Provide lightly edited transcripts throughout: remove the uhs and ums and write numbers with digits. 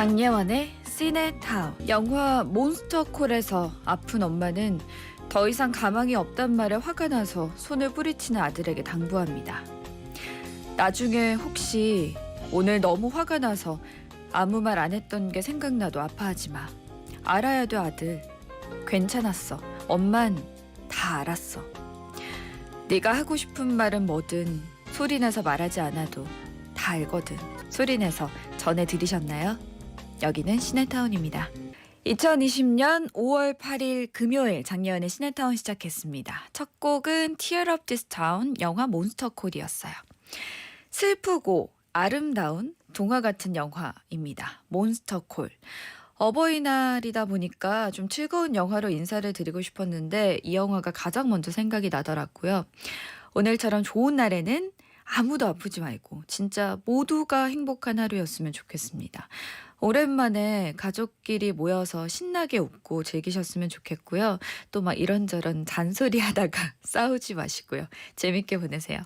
장예원의 시네타운. 영화 몬스터콜에서 아픈 엄마는 더 이상 가망이 없단 말에 화가 나서 손을 뿌리치는 아들에게 당부합니다. 나중에 혹시 오늘 너무 화가 나서 아무 말 안 했던 게 생각나도 아파하지 마. 알아야 돼 아들. 괜찮았어. 엄만 다 알았어. 네가 하고 싶은 말은 뭐든 소리내서 말하지 않아도 다 알거든. 소리내서 전해드리셨나요? 여기는 시네타운입니다. 2020년 5월 8일 금요일 장예원의 시네타운 시작했습니다. 첫 곡은 Tear Up This Town 영화 몬스터콜이었어요. 슬프고 아름다운 동화 같은 영화입니다. 몬스터콜. 어버이날이다 보니까 좀 즐거운 영화로 인사를 드리고 싶었는데 이 영화가 가장 먼저 생각이 나더라고요. 오늘처럼 좋은 날에는 아무도 아프지 말고 진짜 모두가 행복한 하루였으면 좋겠습니다. 오랜만에 가족끼리 모여서 신나게 웃고 즐기셨으면 좋겠고요. 또 막 이런저런 잔소리 하다가 싸우지 마시고요. 재밌게 보내세요.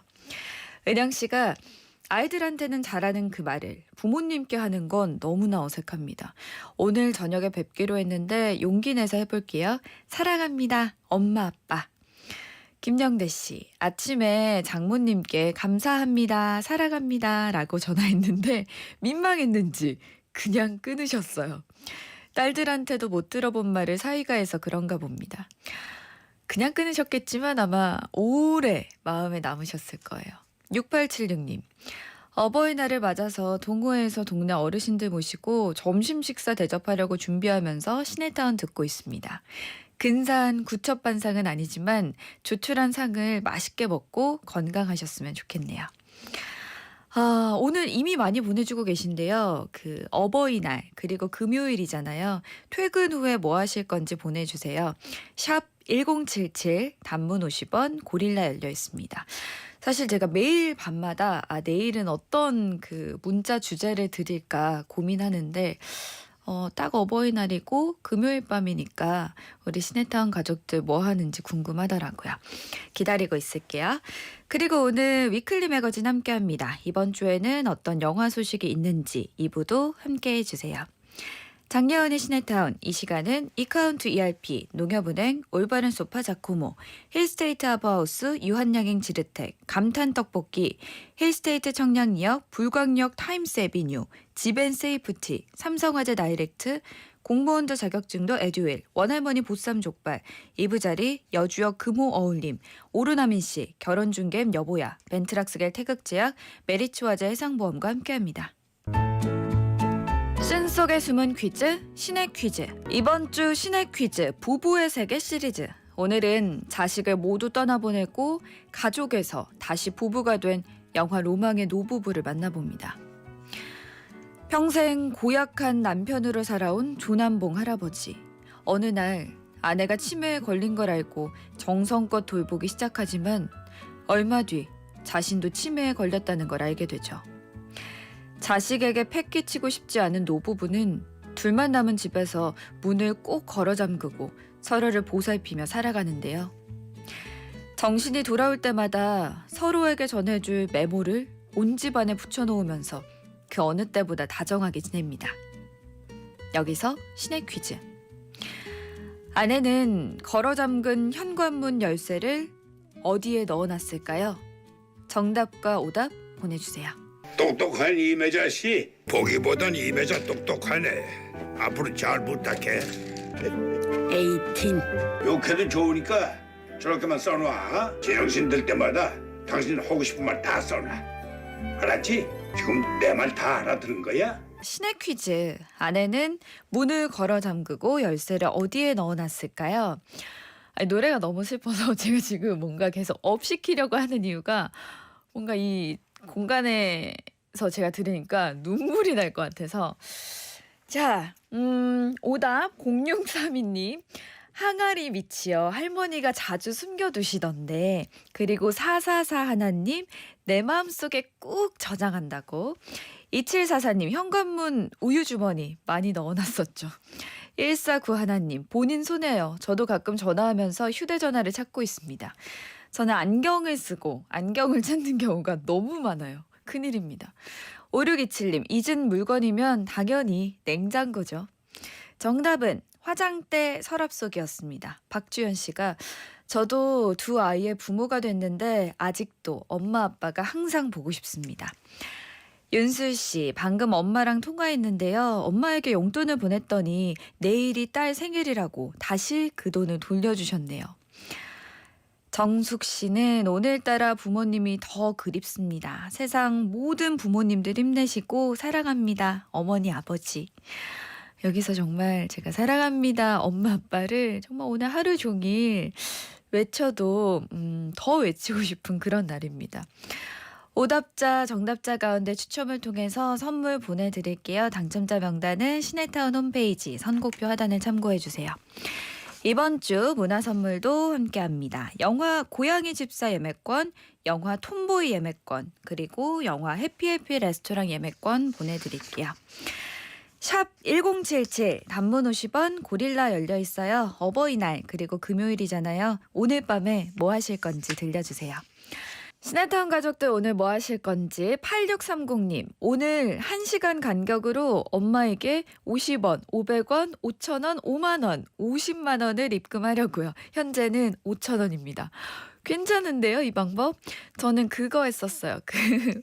은영 씨가 아이들한테는 잘하는 그 말을 부모님께 하는 건 너무나 어색합니다. 오늘 저녁에 뵙기로 했는데 용기 내서 해볼게요. 사랑합니다. 엄마 아빠. 김영대 씨, 아침에 장모님께 감사합니다. 사랑합니다. 라고 전화했는데 민망했는지 그냥 끊으셨어요. 딸들한테도 못 들어본 말을 사이가 해서 그런가 봅니다. 그냥 끊으셨겠지만 아마 오래 마음에 남으셨을 거예요. 6876님. 어버이날을 맞아서 동호회에서 동네 어르신들 모시고 점심 식사 대접하려고 준비하면서 시네타운 듣고 있습니다. 근사한 구첩반상은 아니지만 조촐한 상을 맛있게 먹고 건강하셨으면 좋겠네요. 오늘 이미 많이 보내주고 계신데요. 그 어버이날 그리고 금요일이잖아요. 퇴근 후에 뭐 하실 건지 보내주세요. 샵 1077 단문 50원 고릴라 열려 있습니다. 사실 제가 매일 밤마다 내일은 어떤 그 문자 주제를 드릴까 고민하는데 딱 어버이날이고 금요일 밤이니까 우리 시네타운 가족들 뭐 하는지 궁금하더라고요. 기다리고 있을게요. 그리고 오늘 위클리 매거진 함께합니다. 이번 주에는 어떤 영화 소식이 있는지 2부도 함께해 주세요. 장예원의 시네타운 이 시간은 이카운트 ERP, 농협은행, 올바른 소파 자코모, 힐스테이트 하브하우스, 유한양행 지르텍, 감탄떡볶이, 힐스테이트 청량리역, 불광역 타임스 에비뉴, 지벤세이프티, 삼성화재 다이렉트, 공무원도 자격증도 에듀윌, 원할머니 보쌈 족발, 이부자리, 여주역 금호 어울림, 오르나민씨, 결혼중개업 여보야, 벤트락스겔 태극제약, 메리츠화재 해상보험과 함께합니다. 쓴 속에 숨은 퀴즈, 신의 퀴즈. 이번 주 신의 퀴즈, 부부의 세계 시리즈. 오늘은 자식을 모두 떠나보내고 가족에서 다시 부부가 된 영화 로망의 노부부를 만나봅니다. 평생 고약한 남편으로 살아온 조남봉 할아버지. 어느 날 아내가 치매에 걸린 걸 알고 정성껏 돌보기 시작하지만 얼마 뒤 자신도 치매에 걸렸다는 걸 알게 되죠. 자식에게 패 끼치고 싶지 않은 노부부는 둘만 남은 집에서 문을 꼭 걸어 잠그고 서로를 보살피며 살아가는데요. 정신이 돌아올 때마다 서로에게 전해줄 메모를 온 집안에 붙여놓으면서 그 어느 때보다 다정하게 지냅니다. 여기서 신의 퀴즈. 아내는 걸어 잠근 현관문 열쇠를 어디에 넣어놨을까요? 정답과 오답 보내주세요. 똑똑한 이매자씨, 보기보단 이매자 똑똑하네. 앞으로 잘 부탁해. 18. 욕해도 좋으니까 저렇게만 써놔. 제정신 들 때마다 당신 하고 싶은 말 다 써놔. 알았지? 지금 내 말 다 알아들은 거야? 신의 퀴즈. 아내는 문을 걸어 잠그고 열쇠를 어디에 넣어놨을까요? 노래가 너무 슬퍼서 제가 지금 뭔가 계속 업시키려고 하는 이유가 뭔가 이 공간에서 제가 들으니까 눈물이 날 것 같아서. 자, 오답 0632님. 항아리 밑이요. 할머니가 자주 숨겨두시던데. 그리고 444 하나님. 내 마음속에 꾹 저장한다고. 2744님. 현관문 우유주머니 많이 넣어놨었죠. 149 하나님. 본인 손해요. 저도 가끔 전화하면서 휴대전화를 찾고 있습니다. 저는 안경을 쓰고 안경을 찾는 경우가 너무 많아요. 큰일입니다. 5627님, 잊은 물건이면 당연히 냉장고죠. 정답은 화장대 서랍 속이었습니다. 박주연 씨가 저도 두 아이의 부모가 됐는데 아직도 엄마 아빠가 항상 보고 싶습니다. 윤수 씨, 방금 엄마랑 통화했는데요. 엄마에게 용돈을 보냈더니 내일이 딸 생일이라고 다시 그 돈을 돌려주셨네요. 정숙 씨는 오늘따라 부모님이 더 그립습니다. 세상 모든 부모님들 힘내시고 사랑합니다. 어머니, 아버지. 여기서 정말 제가 사랑합니다. 엄마, 아빠를 정말 오늘 하루 종일 외쳐도 더 외치고 싶은 그런 날입니다. 오답자, 정답자 가운데 추첨을 통해서 선물 보내드릴게요. 당첨자 명단은 시네타운 홈페이지 선곡표 하단을 참고해주세요. 이번 주 문화선물도 함께합니다. 영화 고양이 집사 예매권, 영화 톰보이 예매권, 그리고 영화 해피해피 레스토랑 예매권 보내드릴게요. 샵 1077, 단문 50원, 고릴라 열려 있어요. 어버이날 그리고 금요일이잖아요. 오늘 밤에 뭐 하실 건지 들려주세요. 시네타운 가족들 오늘 뭐 하실 건지 8630님, 오늘 1시간 간격으로 엄마에게 50원, 500원, 5,000원, 5만원, 50만원을 입금하려고요. 현재는 5,000원입니다. 괜찮은데요, 이 방법? 저는 그거 했었어요.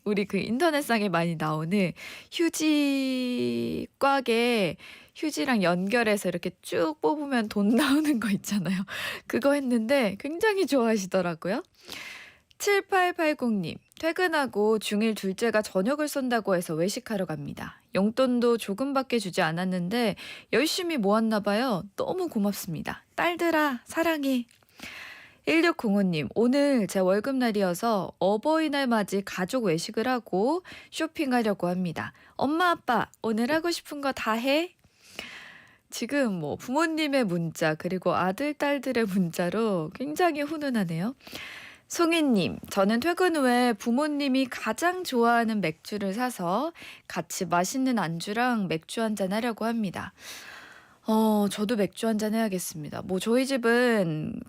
우리 인터넷상에 많이 나오는 휴지 꽉에 휴지랑 연결해서 이렇게 쭉 뽑으면 돈 나오는 거 있잖아요. 그거 했는데 굉장히 좋아하시더라고요. 7880님, 퇴근하고 중1 둘째가 저녁을 쏜다고 해서 외식하러 갑니다. 용돈도 조금밖에 주지 않았는데 열심히 모았나 봐요. 너무 고맙습니다. 딸들아, 사랑해. 1605님, 오늘 제 월급날이어서 어버이날 맞이 가족 외식을 하고 쇼핑하려고 합니다. 엄마, 아빠, 오늘 하고 싶은 거 다 해? 지금 부모님의 문자 그리고 아들, 딸들의 문자로 굉장히 훈훈하네요. 송희님, 저는 퇴근 후에 부모님이 가장 좋아하는 맥주를 사서 같이 맛있는 안주랑 맥주 한잔 하려고 합니다. 저도 맥주 한잔 해야겠습니다. 저희 집은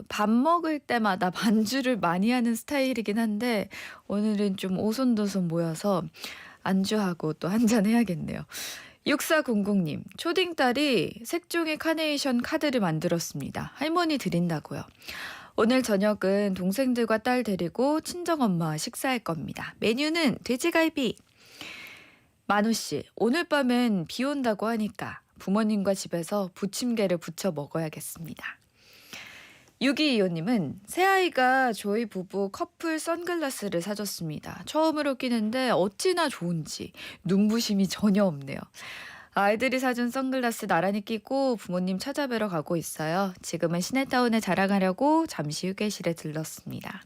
밥 먹을 때마다 반주를 많이 하는 스타일이긴 한데 오늘은 좀 오손도손 모여서 안주하고 또 한잔 해야겠네요. 6400님, 초딩딸이 색종이 카네이션 카드를 만들었습니다. 할머니 드린다고요. 오늘 저녁은 동생들과 딸 데리고 친정엄마와 식사할 겁니다. 메뉴는 돼지갈비. 만우씨, 오늘 밤엔 비 온다고 하니까 부모님과 집에서 부침개를 부쳐 먹어야겠습니다. 6225님은 새아이가 저희 부부 커플 선글라스를 사줬습니다. 처음으로 끼는데 어찌나 좋은지 눈부심이 전혀 없네요. 아이들이 사준 선글라스 나란히 끼고 부모님 찾아뵈러 가고 있어요. 지금은 시네타운에 자랑하려고 잠시 휴게실에 들렀습니다.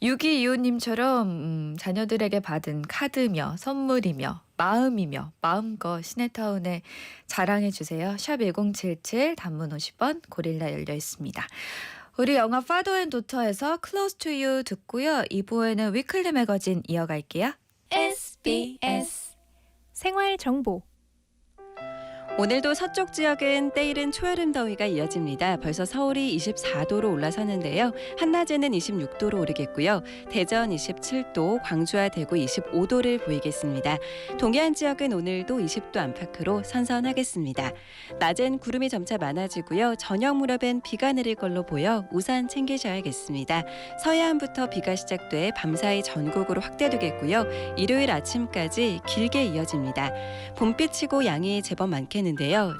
6225님처럼 자녀들에게 받은 카드며 선물이며 마음이며 마음껏 시네타운에 자랑해주세요. 샵 1077, 단문 50원, 고릴라 열려 있습니다. 우리 영화 Father and Daughter에서 Close to You 듣고요. 2부에는 위클리 매거진 이어갈게요. SBS 생활정보. 오늘도 서쪽 지역은 때이른 초여름 더위가 이어집니다. 벌써 서울이 24도로 올라서는데요. 한낮에는 26도로 오르겠고요. 대전 27도, 광주와 대구 25도를 보이겠습니다. 동해안 지역은 오늘도 20도 안팎으로 선선하겠습니다. 낮엔 구름이 점차 많아지고요. 저녁 무렵엔 비가 내릴 걸로 보여 우산 챙기셔야겠습니다. 서해안부터 비가 시작돼 밤사이 전국으로 확대되겠고요. 일요일 아침까지 길게 이어집니다. 봄비치고 양이 제법 많겠는데요.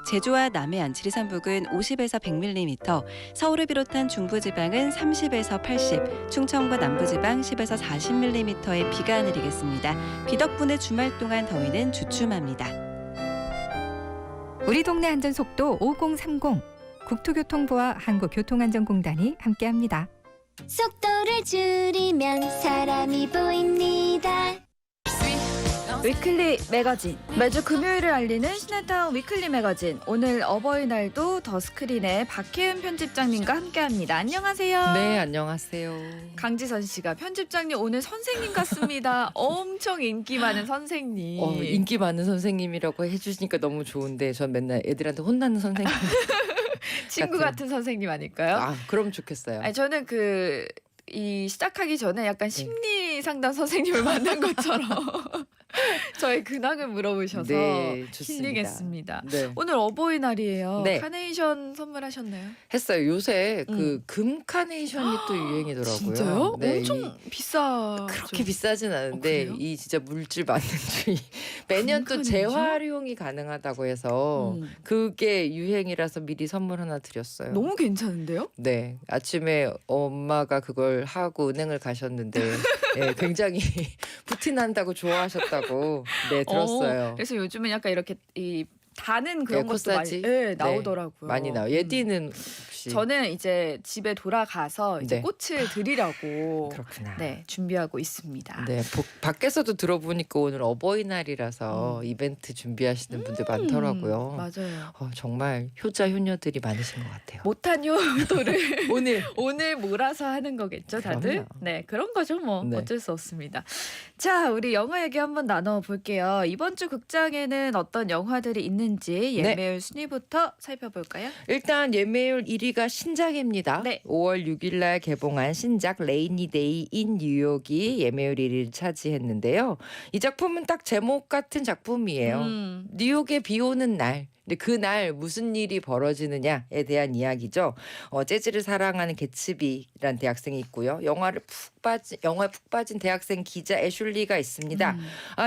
제주와 남해안, 지리산 부근 50에서 100mm, 서울을 비롯한 중부지방은 30에서 80, 충청과 남부지방 10에서 40mm의 비가 내리겠습니다. 비 덕분에 주말 동안 더위는 주춤합니다. 우리 동네 안전속도 5030, 국토교통부와 한국교통안전공단이 함께합니다. 속도를 줄이면 사람이 보입니다. 위클리 매거진, 매주 금요일을 알리는 시네타운 위클리 매거진. 오늘 어버이날도 더 스크린의 박혜은 편집장님과 함께합니다. 안녕하세요. 네, 안녕하세요. 강지선 씨가 편집장님 오늘 선생님 같습니다. 엄청 인기 많은 선생님. 인기 많은 선생님이라고 해주시니까 너무 좋은데 전 맨날 애들한테 혼나는 선생님. 친구 같은 선생님 아닐까요? 아, 그럼 좋겠어요. 아니, 저는 시작하기 전에 약간 심리 상담 선생님을 만난 것처럼 저의 근황을 물어보셔서 네, 좋습니다. 힐링했습니다. 네. 오늘 어버이날이에요. 네. 카네이션 선물하셨나요? 했어요. 요새 그 금 카네이션이 또 유행이더라고요. 진짜요? 네, 엄청 비싸. 그렇게 비싸진 않은데 그래요? 이 진짜 물질 만능주의 매년 또 카네이션? 재활용이 가능하다고 해서 그게 유행이라서 미리 선물 하나 드렸어요. 너무 괜찮은데요? 네, 아침에 엄마가 그걸 하고 은행을 가셨는데 예, 굉장히 부티난다고 좋아하셨다고 네 들었어요. 그래서 요즘은 약간 이렇게 이 다는 그런 네, 것도 많이 코사지? 네, 나오더라고요. 많이 나와. 예디는 혹시 저는 이제 집에 돌아가서 이제 네. 꽃을 드리려고 그렇구나. 네, 준비하고 있습니다. 네, 밖에서도 들어보니까 오늘 어버이날이라서 이벤트 준비하시는 분들 많더라고요. 맞아요. 정말 효자 효녀들이 많으신 것 같아요. 못한 효도를 오늘 몰아서 하는 거겠죠, 다들? 그럼요. 네, 그런 거죠, 뭐. 네. 어쩔 수 없습니다. 자, 우리 영화 얘기 한번 나눠볼게요. 이번 주 극장에는 어떤 영화들이 있는지 예매율 순위부터 살펴볼까요? 일단 예매율 1위가 신작입니다. 네. 5월 6일 날 개봉한 신작 레이니 데이 인 뉴욕이 예매율 1위를 차지했는데요. 이 작품은 딱 제목 같은 작품이에요. 뉴욕에 비 오는 날. 근데 그날 무슨 일이 벌어지느냐에 대한 이야기죠. 재즈를 사랑하는 개츠비란 대학생이 있고요. 영화에 푹 빠진 대학생 기자 애슐리가 있습니다.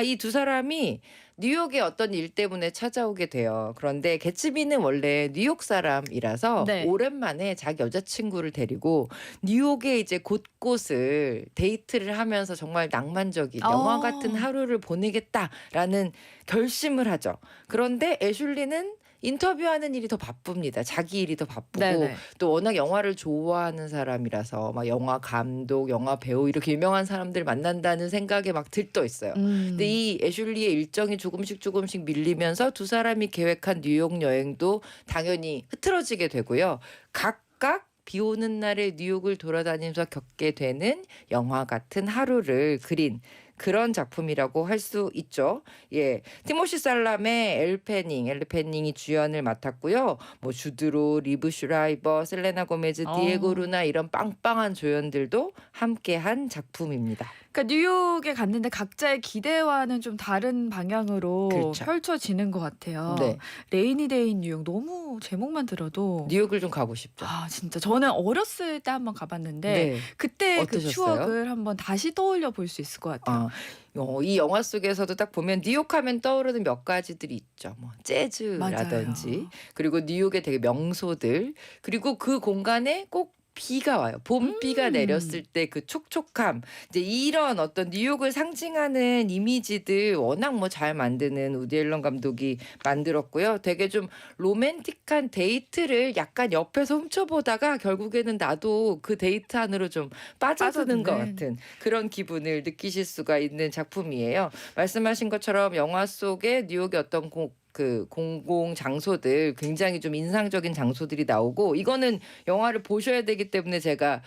이 두 사람이 뉴욕의 어떤 일 때문에 찾아오게 돼요. 그런데 개츠비는 원래 뉴욕 사람이라서 네. 오랜만에 자기 여자친구를 데리고 뉴욕의 이제 곳곳을 데이트를 하면서 정말 낭만적인 영화 같은 하루를 보내겠다라는 결심을 하죠. 그런데 애슐리는 인터뷰하는 일이 더 바쁩니다. 자기 일이 더 바쁘고 네네. 또 워낙 영화를 좋아하는 사람이라서 막 영화 감독, 영화 배우 이렇게 유명한 사람들 만난다는 생각에 막 들떠 있어요. 근데 이 애슐리의 일정이 조금씩 밀리면서 두 사람이 계획한 뉴욕 여행도 당연히 흐트러지게 되고요. 각각 비 오는 날에 뉴욕을 돌아다니면서 겪게 되는 영화 같은 하루를 그린 그런 작품이라고 할 수 있죠. 예, 티모시 살람의 엘 패닝이 주연을 맡았고요. 뭐 주드로, 리브 슈라이버, 셀레나 고메즈, 디에고 루나 이런 빵빵한 조연들도 함께한 작품입니다. 그러니까 뉴욕에 갔는데 각자의 기대와는 좀 다른 방향으로 그렇죠. 펼쳐지는 것 같아요. 네. 레이니 데이 뉴욕 너무 제목만 들어도 뉴욕을 좀 가고 싶죠. 진짜 저는 어렸을 때 한번 가봤는데 네. 그때 그 어떠셨어요? 추억을 한번 다시 떠올려 볼 수 있을 것 같아요. 이 영화 속에서도 딱 보면 뉴욕하면 떠오르는 몇 가지들이 있죠. 뭐 재즈라든지 맞아요. 그리고 뉴욕의 되게 명소들 그리고 그 공간에 꼭 비가 와요. 봄비가 내렸을 때 그 촉촉함. 이제 이런 어떤 뉴욕을 상징하는 이미지들 워낙 뭐 잘 만드는 우디 앨런 감독이 만들었고요. 되게 좀 로맨틱한 데이트를 약간 옆에서 훔쳐보다가 결국에는 나도 그 드는 안으로 좀 빠져드는 것 같은 그런 기분을 느끼실 수가 있는 작품이에요. 말씀하신 것처럼 영화 속에 뉴욕의 어떤 공공 장소들 굉장히 좀 인상적인 장소들이 나오고 이거는 영화를 보셔야 되기 때문에 제가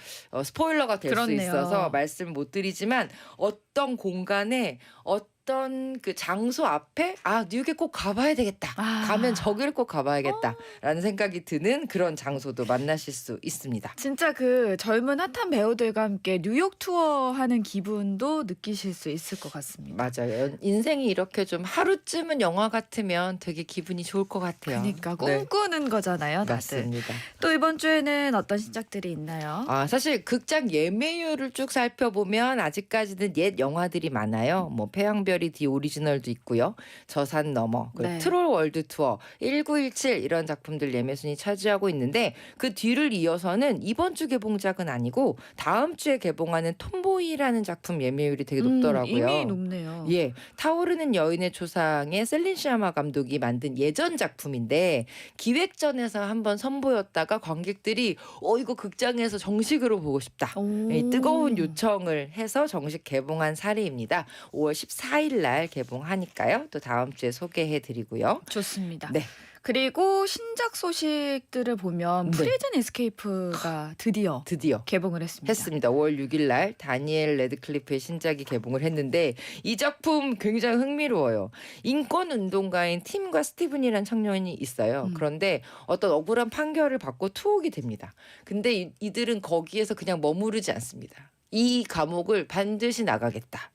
스포일러가 될 수 그렇네요. 있어서 말씀을 못 드리지만 어떤 공간에 어떤 그 장소 앞에 뉴욕에 꼭 가봐야 되겠다. 가면 저길 꼭 가봐야겠다라는 생각이 드는 그런 장소도 만나실 수 있습니다. 진짜 그 젊은 핫한 배우들과 함께 뉴욕 투어하는 기분도 느끼실 수 있을 것 같습니다. 맞아요. 인생이 이렇게 좀 하루쯤은 영화 같으면 되게 기분이 좋을 것 같아요. 그러니까 네. 꿈꾸는 거잖아요, 다들. 맞습니다. 또 이번 주에는 어떤 신작들이 있나요? 사실 극장 예매율을 쭉 살펴보면 아직까지는 옛 영화들이 많아요. 뭐 태양별이 디 오리지널도 있고요. 저산 너머, 네. 트롤 월드 투어, 1917 이런 작품들 예매 순위 차지하고 있는데 그 뒤를 이어서는 이번 주 개봉작은 아니고 다음 주에 개봉하는 톰보이라는 작품 예매율이 되게 높더라고요. 이미 높네요. 예, 타오르는 여인의 초상의 셀린 시아마 감독이 만든 예전 작품인데 기획전에서 한번 선보였다가 관객들이 이거 극장에서 정식으로 보고 싶다. 예, 뜨거운 요청을 해서 정식 개봉한 사례입니다. 5월 14일 날 개봉하니까요. 또 다음 주에 소개해드리고요. 좋습니다. 네. 그리고 신작 소식들을 보면 네. 프리즌 에스케이프가 드디어 개봉을 했습니다. 5월 6일 날 다니엘 레드클리프의 신작이 개봉을 했는데 이 작품 굉장히 흥미로워요. 인권 운동가인 팀과 스티븐이라는 청년이 있어요. 그런데 어떤 억울한 판결을 받고 투옥이 됩니다. 근데 이들은 거기에서 그냥 머무르지 않습니다. 이 감옥을 반드시 나가겠다.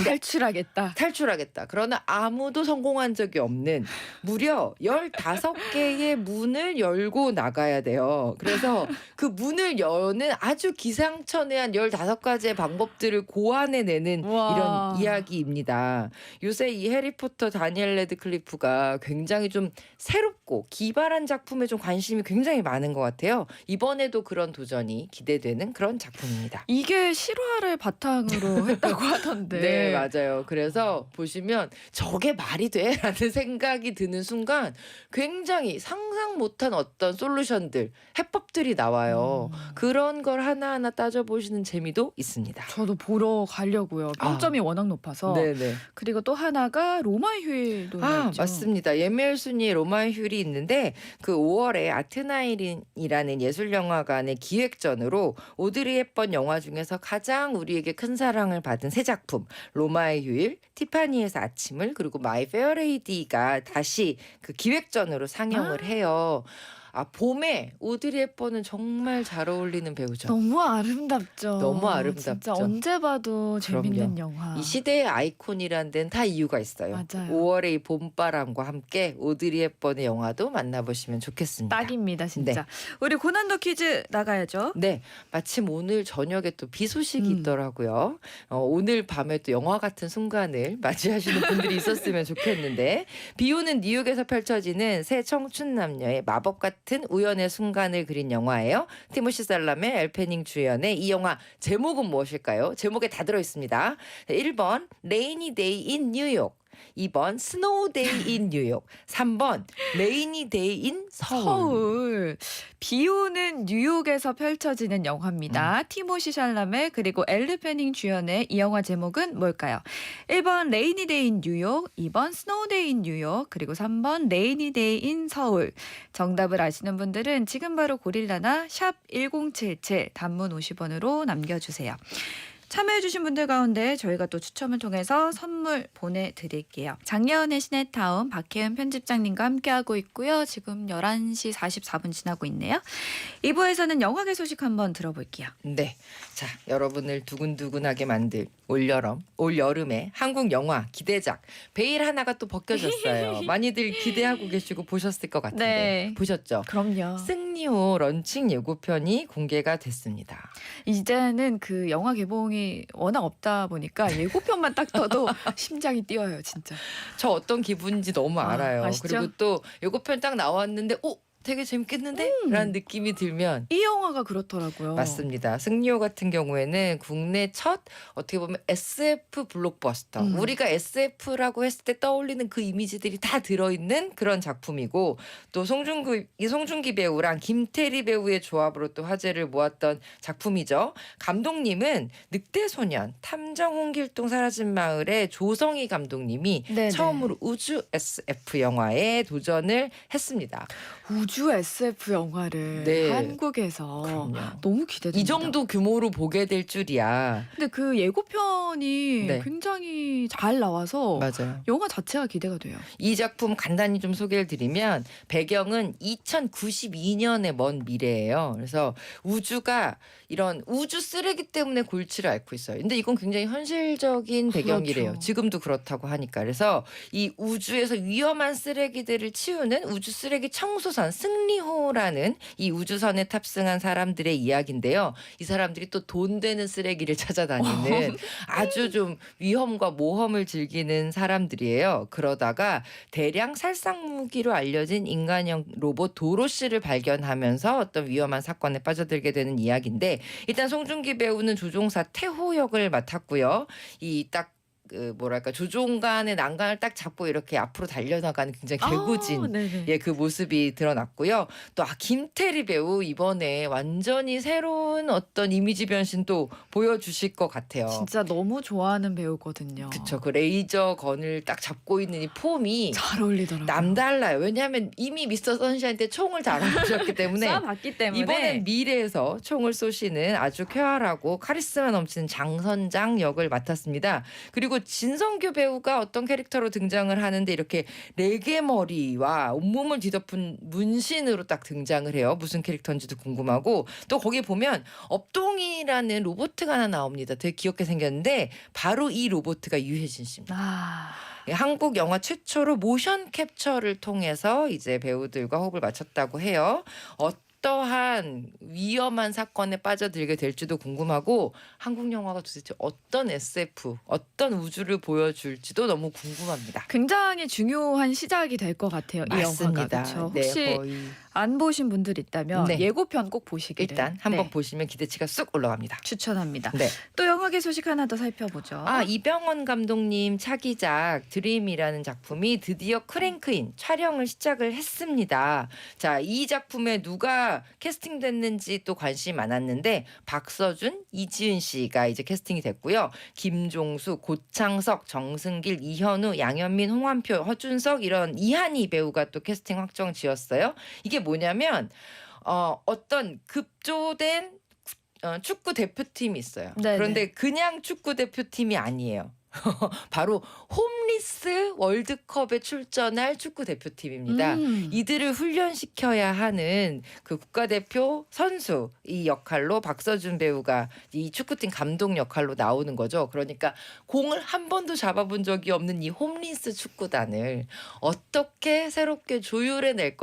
탈출하겠다. 그러나 아무도 성공한 적이 없는 무려 15개의 문을 열고 나가야 돼요. 그래서 그 문을 여는 아주 기상천외한 15가지의 방법들을 고안해내는 와. 이런 이야기입니다. 요새 이 해리포터 다니엘 레드클리프가 굉장히 좀 새롭고 기발한 작품에 좀 관심이 굉장히 많은 것 같아요. 이번에도 그런 도전이 기대되는 그런 작품입니다. 이게 실화를 바탕으로 했다고 하던데. 네, 맞아요. 그래서 보시면 저게 말이 돼? 라는 생각이 드는 순간 굉장히 상상 못한 어떤 솔루션들, 해법들이 나와요. 그런 걸 하나하나 따져보시는 재미도 있습니다. 저도 보러 가려고요. 평점이 워낙 높아서. 네네. 그리고 또 하나가 로마의 휴일도 있죠. 맞습니다. 예매율 순위에 로마의 휴일이 있는데 그 5월에 아트나이린이라는 예술영화관의 기획전으로 오드리 헵번 영화 중에서 가장 우리에게 큰 사랑을 받은 새 작품 로마의 휴일, 티파니에서 아침을 그리고 마이 페어 레이디가 다시 그 기획전으로 상영을 해요. 봄에 오드리 헵번은 정말 잘 어울리는 배우죠. 너무 아름답죠. 너무 아름답죠. 진짜 언제 봐도 재밌는 그럼요. 영화. 이 시대의 아이콘이란 데는 다 이유가 있어요. 맞아요. 5월의 이 봄바람과 함께 오드리 헵번의 영화도 만나보시면 좋겠습니다. 딱입니다, 진짜. 우리 고난도 퀴즈 나가야죠. 네, 마침 오늘 저녁에 또 비 소식이 있더라고요. 오늘 밤에 또 영화 같은 순간을 맞이하시는 분들이 있었으면 좋겠는데 비 오는 뉴욕에서 펼쳐지는 새 청춘 남녀의 마법 같은 우연의 순간을 그린 영화예요. 티모시 살라메, 엘페닝 주연의 이 영화 제목은 무엇일까요? 제목에 다 들어있습니다. 1번 레이니 데이 인 뉴욕, 2번 스노우 데이 인 뉴욕, 3번 레이니 데이 인 서울. 비 오는 뉴욕에서 펼쳐지는 영화입니다. 티모시 샬라메 그리고 엘르 페닝 주연의 이 영화 제목은 뭘까요? 1번 레이니 데이 인 뉴욕, 2번 스노우 데이 인 뉴욕, 그리고 3번 레이니 데이 인 서울. 정답을 아시는 분들은 지금 바로 고릴라나 샵 1077 단문 50원으로 남겨주세요. 참여해주신 분들 가운데 저희가 또 추첨을 통해서 선물 보내드릴게요. 작년의 시네타운 박혜은 편집장님과 함께하고 있고요. 지금 11시 44분 지나고 있네요. 2부에서는 영화계 소식 한번 들어볼게요. 네, 자 여러분을 두근두근하게 만들 올여름의 한국 영화 기대작 베일 하나가 또 벗겨졌어요. 많이들 기대하고 계시고 보셨을 것 같은데 네. 보셨죠? 그럼요. 승리호 런칭 예고편이 공개가 됐습니다. 이제는 그 영화 개봉이 워낙 없다 보니까 예고편만 딱 떠도 심장이 뛰어요, 진짜. 저 어떤 기분인지 너무 알아요. 아시죠? 그리고 또 예고편 딱 나왔는데 되게 재밌겠는데? 라는 느낌이 들면 이 영화가 그렇더라고요. 맞습니다. 승리호 같은 경우에는 국내 첫 어떻게 보면 SF 블록버스터. 우리가 SF라고 했을 때 떠올리는 그 이미지들이 다 들어있는 그런 작품이고 또 송중기 배우랑 김태리 배우의 조합으로 또 화제를 모았던 작품이죠. 감독님은 늑대소년, 탐정 홍길동 사라진 마을의 조성희 감독님이 네네. 처음으로 우주 SF 영화에 도전을 했습니다. 우주 SF 영화를 네. 한국에서 그럼요. 너무 기대됩니다. 이 정도 규모로 보게 될 줄이야. 근데 그 예고편이 네. 굉장히 잘 나와서 맞아요. 영화 자체가 기대가 돼요. 이 작품 간단히 좀 소개를 드리면 배경은 2092년의 먼 미래예요. 그래서 우주가 이런 우주 쓰레기 때문에 골치를 앓고 있어요. 근데 이건 굉장히 현실적인 배경이래요. 그렇죠. 지금도 그렇다고 하니까. 그래서 이 우주에서 위험한 쓰레기들을 치우는 우주 쓰레기 청소선 승리호라는 이 우주선에 탑승한 사람들의 이야기인데요. 이 사람들이 또 돈 되는 쓰레기를 찾아다니는 아주 좀 위험과 모험을 즐기는 사람들이에요. 그러다가 대량 살상 무기로 알려진 인간형 로봇 도로시를 발견하면서 어떤 위험한 사건에 빠져들게 되는 이야기인데 일단 송중기 배우는 조종사 태호 역을 맡았고요. 조종관의 난간을 딱 잡고 이렇게 앞으로 달려나가는 굉장히 개구진 그 모습이 드러났고요. 또 김태리 배우 이번에 완전히 새로운 어떤 이미지 변신도 보여주실 것 같아요. 진짜 너무 좋아하는 배우거든요. 그렇죠. 그 레이저 건을 딱 잡고 있는 이 폼이 잘 어울리더라고요. 남달라요. 왜냐하면 이미 미스터 선샤인 때 총을 잘 안 쏘셨기 때문에 쏴봤기 때문에 이번엔 미래에서 총을 쏘시는 아주 쾌활하고 카리스마 넘치는 장선장 역을 맡았습니다. 그리고 그리고 진성규 배우가 어떤 캐릭터로 등장을 하는데 이렇게 레게 머리와 온몸을 뒤덮은 문신으로 딱 등장을 해요. 무슨 캐릭터인지도 궁금하고 또 거기 보면 업동이라는 로봇가 하나 나옵니다. 되게 귀엽게 생겼는데 바로 이 로봇가 유해진 씨입니다. 아, 한국 영화 최초로 모션 캡처를 통해서 이제 배우들과 호흡을 맞췄다고 해요. 어떠한 위험한 사건에 빠져들게 될지도 궁금하고 한국 영화가 도대체 어떤 SF, 어떤 우주를 보여줄지도 너무 궁금합니다. 굉장히 중요한 시작이 될 것 같아요. 이 영화가. 그렇죠? 네, 혹시 거의 안 보신 분들 있다면 네. 예고편 꼭 보시기를 일단 한번 네, 보시면 기대치가 쑥 올라갑니다. 추천합니다. 네. 또 영화계 소식 하나 더 살펴보죠. 이병헌 감독님 차기작 드림이라는 작품이 드디어 크랭크인 촬영을 시작을 했습니다. 자, 이 작품에 누가 캐스팅됐는지 또 관심이 많았는데 박서준, 이지은 씨가 이제 캐스팅이 됐고요. 김종수, 고창석, 정승길, 이현우, 양현민, 홍환표, 허준석 이런 이한희 배우가 또 캐스팅 확정 지었어요. 이게 뭐냐면 어떤 급조된 축구 대표팀이 있어요. 네네. 그런데 그냥 축구 대표팀이 아니에요. 바로 홈리스 월드컵에 출전할 축구 대표팀입니다. 이들을 훈련시켜야 하는 그 국가대표 선수 이 역할로 박서준 배우가 이 축구팀 감독 역할로 나오는 거죠. 그러니까 공을 한 번도 잡아본 적이 없는 이 홈리스 축구단을 어떻게 새롭게 조련해낼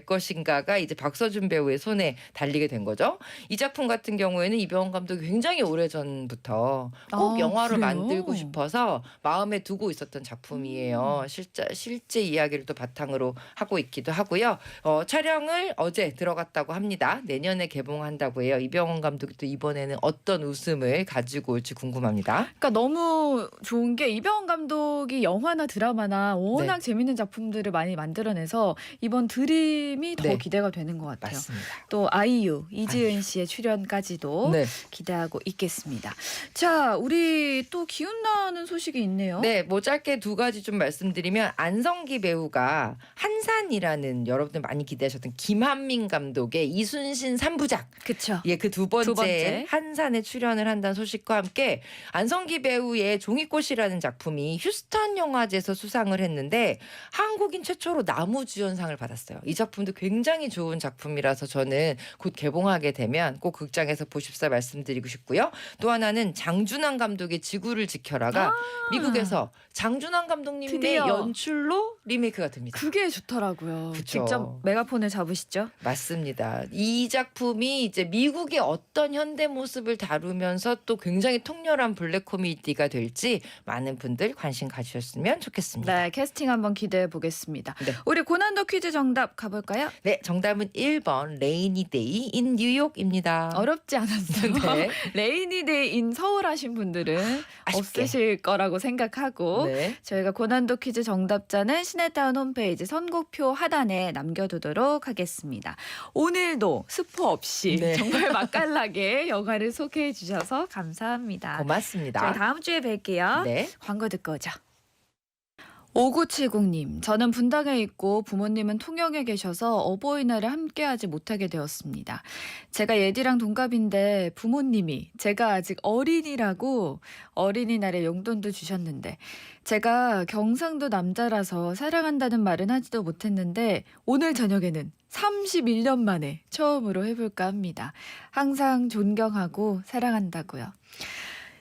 것인가가 이제 박서준 배우의 손에 달리게 된 거죠. 이 작품 같은 경우에는 이병헌 감독이 굉장히 오래전부터 꼭 영화로 그래요? 만들고 싶어서 마음에 두고 있었던 작품이에요. 실제 이야기를 또 바탕으로 하고 있기도 하고요. 촬영을 어제 들어갔다고 합니다. 내년에 개봉한다고 해요. 이병헌 감독이 또 이번에는 어떤 웃음을 가지고 올지 궁금합니다. 그러니까 너무 좋은 게 이병헌 감독이 영화나 드라마나 워낙 재밌는 작품들을 많이 만들어내서 이번 드림이 더 네. 기대가 되는 것 같아요. 맞습니다. 또 아이유, 이지은 씨의 출연까지도 네. 기대하고 있겠습니다. 자, 우리 또 기운나는 소식이 있네요. 네, 뭐 짧게 두 가지 좀 말씀드리면 안성기 배우가 한산이라는 여러분들 많이 기대하셨던 김한민 감독의 이순신 3부작 그렇죠. 예, 그 두 번째. 번째 한산에 출연을 한다는 소식과 함께 안성기 배우의 종이꽃이라는 작품이 휴스턴 영화제에서 수상을 했는데 한국인 최초로 나무주연상을 받았어요. 이 작품도 굉장히 좋은 작품이라서 저는 곧 개봉하게 되면 꼭 극장에서 보십사 말씀드리고 싶고요. 또 하나는 장준환 감독의 지구를 지켜라가 미국에서 장준환 감독님의 드디어. 연출로 리메이크가 됩니다. 그게 좋더라고요. 그쵸. 직접 메가폰을 잡으시죠? 맞습니다. 이 작품이 이제 미국의 어떤 현대 모습을 다루면서 또 굉장히 통렬한 블랙 코미디가 될지 많은 분들 관심 가지셨으면 좋겠습니다. 네, 캐스팅 한번 기대해 보겠습니다. 네. 우리 고난도 퀴즈 정답 가볼까요? 네, 정답은 1번 레이니 데이 인 뉴욕입니다. 어렵지 않았어요. 네. 레이니데이 인 서울 하신 분들은 아쉽게. 없으실 거라고 생각하고 네. 저희가 고난도 퀴즈 정답자는 시네타운 홈페이지 선곡표 하단에 남겨두도록 하겠습니다. 오늘도 스포 없이 네. 정말 맛깔나게 영화를 소개해 주셔서 감사합니다. 고맙습니다. 저희 다음 주에 뵐게요. 네. 광고 듣고 오죠. 5970님, 저는 분당에 있고 부모님은 통영에 계셔서 어버이날을 함께하지 못하게 되었습니다. 제가 예디랑 동갑인데 부모님이 제가 아직 어린이라고 어린이날에 용돈도 주셨는데 제가 경상도 남자라서 사랑한다는 말은 하지도 못했는데 오늘 저녁에는 31년 만에 처음으로 해볼까 합니다. 항상 존경하고 사랑한다고요.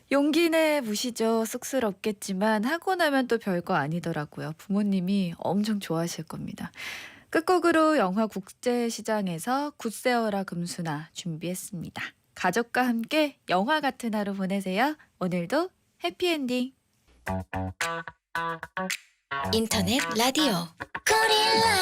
용기 내보시죠. 쑥스럽겠지만 하고 나면 또 별거 아니더라고요. 부모님이 엄청 좋아하실 겁니다. 끝곡으로 영화 국제시장에서 굿세어라 금수나 준비했습니다. 가족과 함께 영화 같은 하루 보내세요. 오늘도 해피엔딩. 인터넷 라디오 코리아